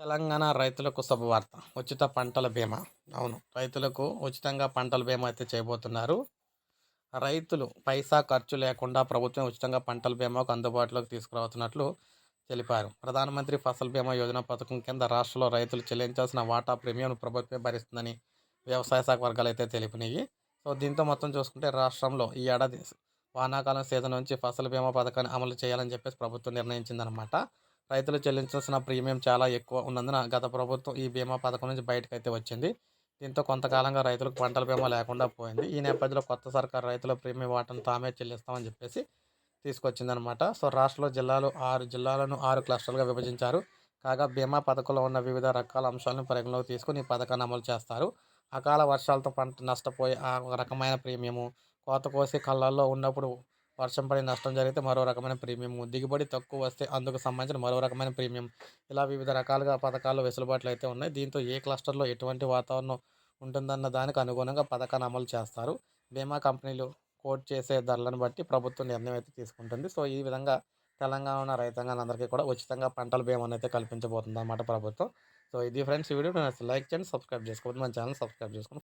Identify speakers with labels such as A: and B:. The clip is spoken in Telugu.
A: తెలంగాణ రైతులకు శుభవార్త. ఉచిత పంటల బీమా. అవును. రైతులకు ఉచితంగా పంటల బీమా అయితే చేయబోతున్నారు. రైతులు పైసా ఖర్చు లేకుండా ప్రభుత్వం ఉచితంగా పంటల బీమాకు అందుబాటులోకి తీసుకురావుతున్నట్లు తెలిపారు. ప్రధానమంత్రి ఫసల్ బీమా యోజన పథకం కింద రాష్ట్రంలో రైతులు చెల్లించాల్సిన వాటా ప్రీమియంను ప్రభుత్వమే భరిస్తుందని వ్యవసాయ శాఖ వర్గాలు అయితే తెలిపినాయి. సో, దీంతో మొత్తం చూసుకుంటే రాష్ట్రంలో ఈ ఏడాది వానాకాలం సీజన్ నుంచి ఫసల్ బీమా పథకాన్ని అమలు చేయాలని చెప్పేసి ప్రభుత్వం నిర్ణయించిందనమాట. రైతులు చెల్లించాల్సిన ప్రీమియం చాలా ఎక్కువ ఉన్నందున గత ప్రభుత్వం ఈ బీమా పథకం నుంచి బయటకైతే వచ్చింది. దీంతో కొంతకాలంగా రైతులకు పంటల బీమా లేకుండా పోయింది. ఈ నేపథ్యంలో కొత్త సర్కారు రైతుల ప్రీమియం వాటాను తామే చెల్లిస్తామని చెప్పేసి తీసుకొచ్చిందనమాట. సో, రాష్ట్రంలో 6 జిల్లాలను 6 క్లస్టర్లుగా విభజించారు. కాగా బీమా పథకంలో ఉన్న వివిధ రకాల అంశాలను పరిగణలోకి తీసుకొని ఈ పథకాన్ని అమలు చేస్తారు. అకాల వర్షాలతో పంట నష్టపోయే ఒక రకమైన ప్రీమియము, కోత కోసి కళ్ళల్లో ఉన్నప్పుడు వర్షం పడి నష్టం జరిగితే మరో రకమైన ప్రీమియము, దిగుబడి తక్కువ వస్తే అందుకు సంబంధించిన మరో రకమైన ప్రీమియం, ఇలా వివిధ రకాలుగా పథకాల్లో వెసులుబాట్లు అయితే ఉన్నాయి. దీంతో ఏ క్లస్టర్‌లో ఎటువంటి వాతావరణం ఉంటుందన్న దానికి అనుగుణంగా పథకాన్ని అమలు చేస్తారు. బీమా కంపెనీలు కోట్ చేసే ధరలను బట్టి ప్రభుత్వం నిర్ణయం అయితే తీసుకుంటుంది. సో, ఈ విధంగా తెలంగాణ ఉన్న రైతాంగానందరికీ కూడా ఉచితంగా పంటల బీమానైతే కల్పించబోతుందన్నమాట ప్రభుత్వం. సో, ఇది ఫ్రెండ్స్ ఈ వీడియో నచ్చితే లైక్ చేయండి, సబ్స్క్రైబ్ చేసుకోకపోతే మన ఛానెల్ సబ్స్క్రైబ్ చేసుకోండి.